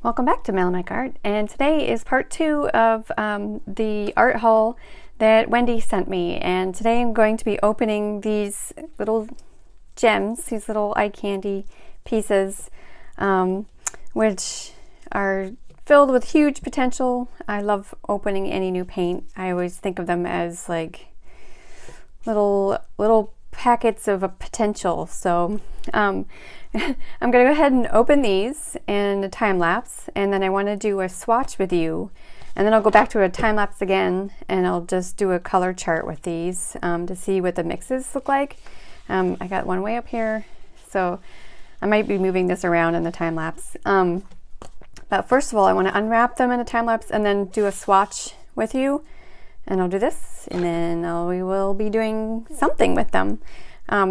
Welcome back to Melodic Art, and today is part 2 of the art haul that Wendy sent me. And today I'm going to be opening these little gems, these little eye candy pieces, which are filled with huge potential. I love opening any new paint. I always think of them as like little packets of a potential. So I'm going to go ahead and open these in a time lapse, and then I want to do a swatch with you, and then I'll go back to a time lapse again and I'll just do a color chart with these to see what the mixes look like. I got one way up here, so I might be moving this around in the time lapse. But first of all, I want to unwrap them in a time lapse and then do a swatch with you. And I'll do this, and then we will be doing something with them.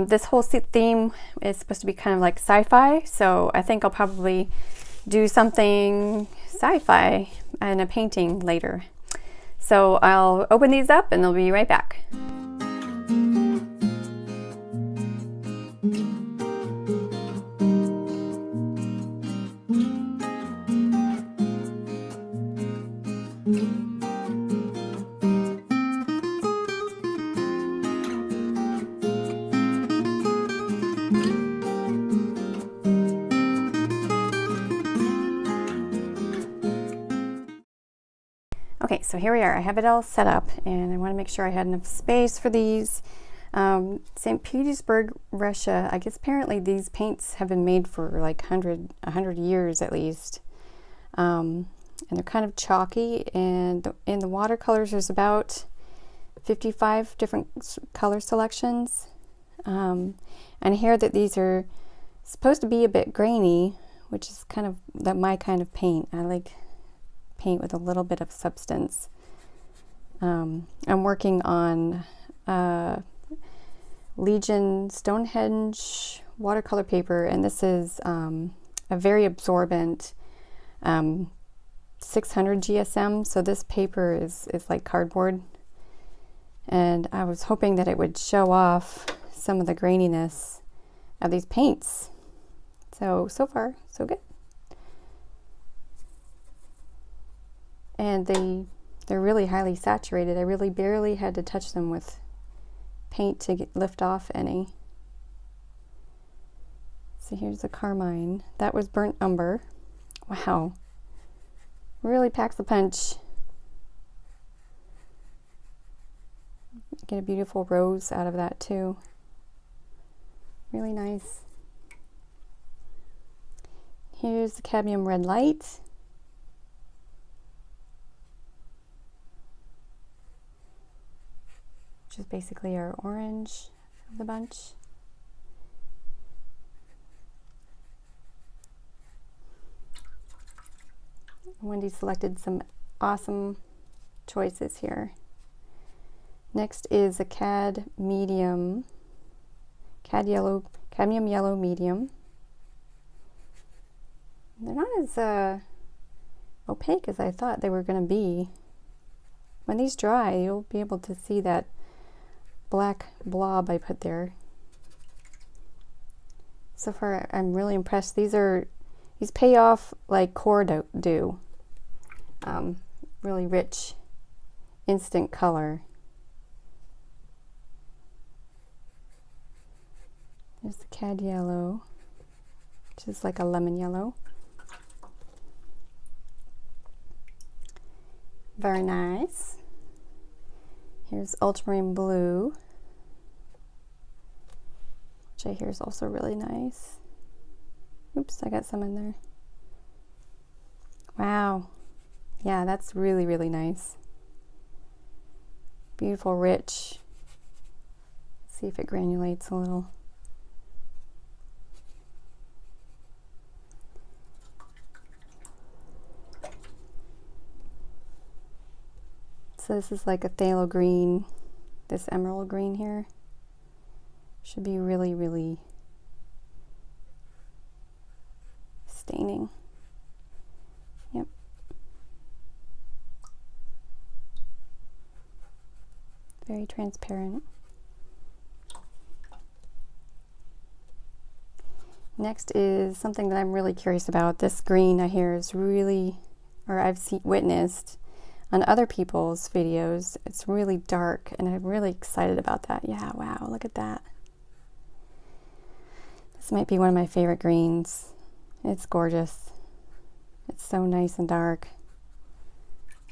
This whole theme is supposed to be kind of like sci-fi, so I think I'll probably do something sci-fi in a painting later. So I'll open these up and they'll be right back. Okay, so here we are. I have it all set up, and I want to make sure I had enough space for these. St. Petersburg, Russia. I guess apparently these paints have been made for like 100 years at least. And they're kind of chalky, and in the watercolors there's about 55 different color selections. And I hear that these are supposed to be a bit grainy, which is kind of my kind of paint. I like paint with a little bit of substance. I'm working on Legion Stonehenge watercolor paper, and this is a very absorbent 600 GSM, so this paper is like cardboard, and I was hoping that it would show off some of the graininess of these paints. So far so good. And they're really highly saturated. I really barely had to touch them with paint to lift off any. So here's the carmine. That was burnt umber. Wow. Really packs a punch. Get a beautiful rose out of that too. Really nice. Here's the cadmium red light. Which is basically our orange of the bunch. Wendy selected some awesome choices here. Next is a cadmium yellow medium. They're not as opaque as I thought they were going to be. When these dry, you'll be able to see that black blob I put there. So far, I'm really impressed. These pay off like core do. Really rich, instant color. There's the cad yellow, which is like a lemon yellow. Very nice. Here's ultramarine blue, which I hear is also really nice. Oops, I got some in there. Wow. Yeah, that's really, really nice. Beautiful, rich. Let's see if it granulates a little. So this is like a phthalo green, this emerald green here. Should be really, really staining. Yep. Very transparent. Next is something that I'm really curious about. This green I hear is really, or I've witnessed on other people's videos. It's really dark and I'm really excited about that. Yeah, wow, look at that. This might be one of my favorite greens. It's gorgeous. It's so nice and dark.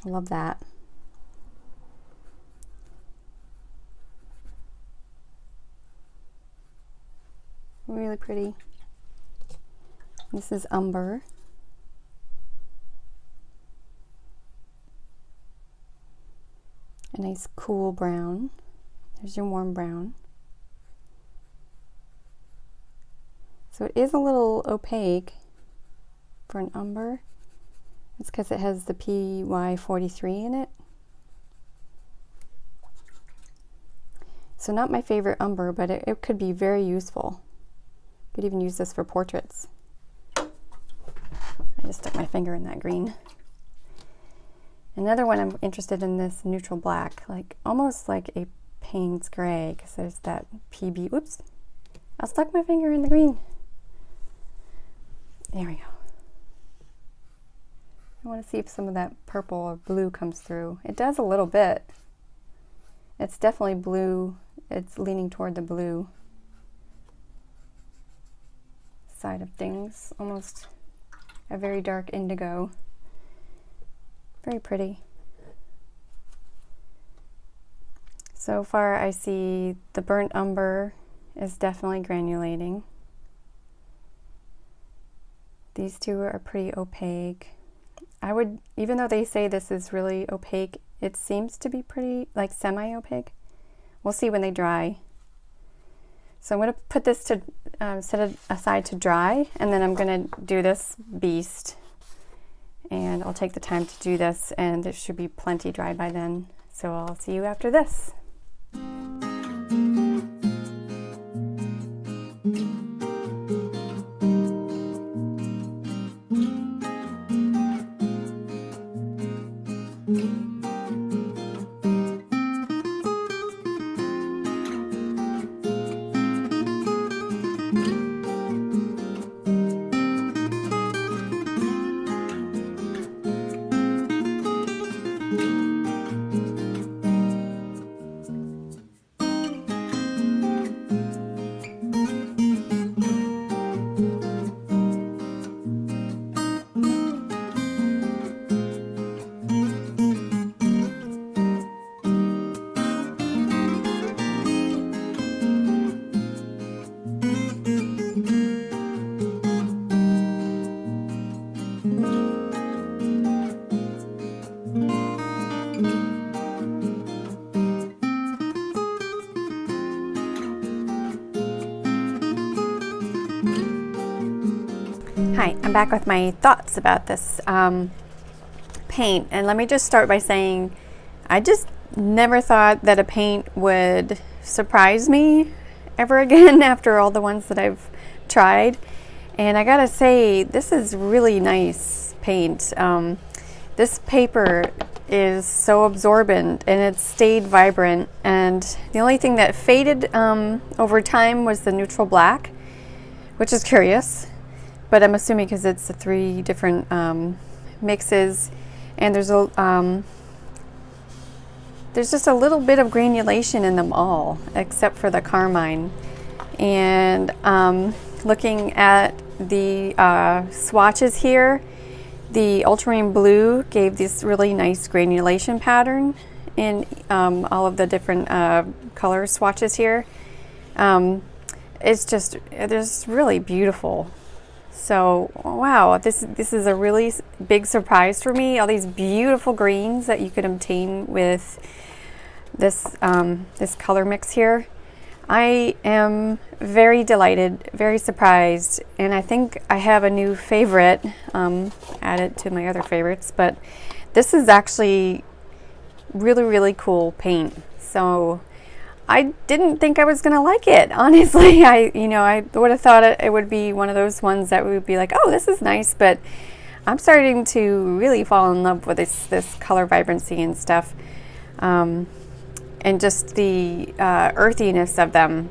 I love that. Really pretty. This is umber. A nice cool brown. There's your warm brown. So it is a little opaque for an umber. It's because it has the PY43 in it. So not my favorite umber, but it could be very useful. Could even use this for portraits. I just stuck my finger in that green. Another one I'm interested in, this neutral black, like almost like a Payne's gray, because there's that PB. Whoops! I stuck my finger in the green. There we go. I want to see if some of that purple or blue comes through. It does a little bit. It's definitely blue. It's leaning toward the blue side of things, almost a very dark indigo. Very pretty. So far I see the burnt umber is definitely granulating. These two are pretty opaque. I would, even though they say this is really opaque, it seems to be pretty like semi-opaque. We'll see when they dry. So I'm going to put this to set it aside to dry, and then I'm going to do this beast. And I'll take the time to do this, and there should be plenty dry by then. So I'll see you after this. Hi, I'm back with my thoughts about this paint, and let me just start by saying I just never thought that a paint would surprise me ever again after all the ones that I've tried, and I gotta say this is really nice paint. This paper is so absorbent and it stayed vibrant, and the only thing that faded over time was the neutral black, which is curious. But I'm assuming because it's the 3 different mixes, and there's just a little bit of granulation in them all, except for the carmine. And looking at the swatches here, the ultramarine blue gave this really nice granulation pattern in all of the different color swatches here. It's just really beautiful. So wow, this is a really big surprise for me. All these beautiful greens that you could obtain with this this color mix here. I am very delighted, very surprised, and I think I have a new favorite added to my other favorites. But this is actually really cool paint. So I didn't think I was gonna like it, honestly. I would have thought it would be one of those ones that would be like, oh, this is nice, but I'm starting to really fall in love with this color vibrancy and stuff, and just the earthiness of them.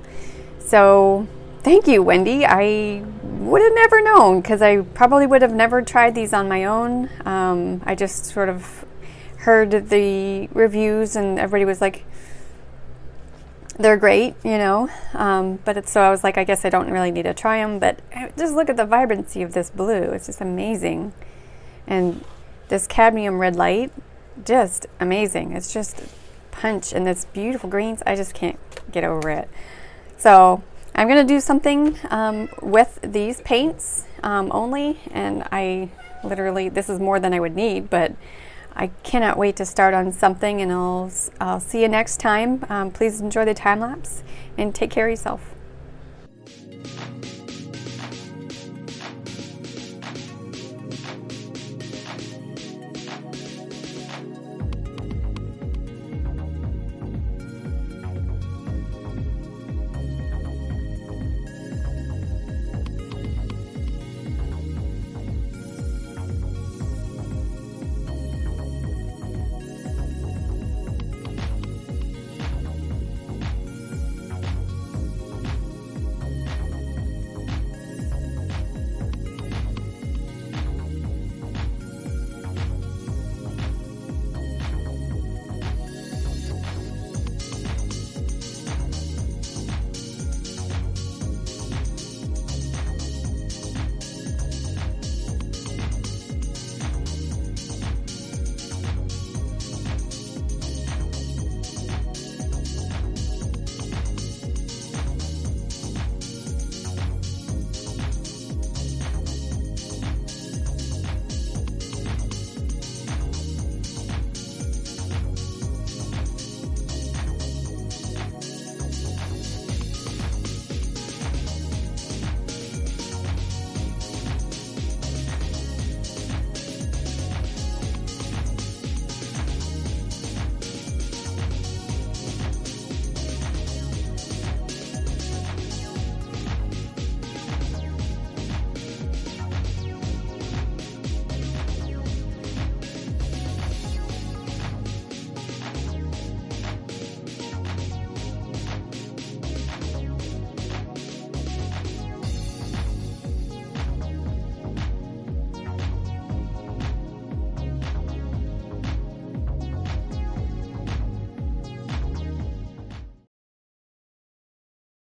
So Thank you, Wendy. I would have never known because I probably would have never tried these on my own. I just sort of heard the reviews and everybody was like, they're great, you know. So I was like, I guess I don't really need to try them. But just look at the vibrancy of this blue. It's just amazing. And this cadmium red light, just amazing. It's just punch, and this beautiful greens. I just can't get over it. So I'm going to do something with these paints only, and this is more than I would need, but I cannot wait to start on something, and I'll see you next time. Please enjoy the time lapse and take care of yourself.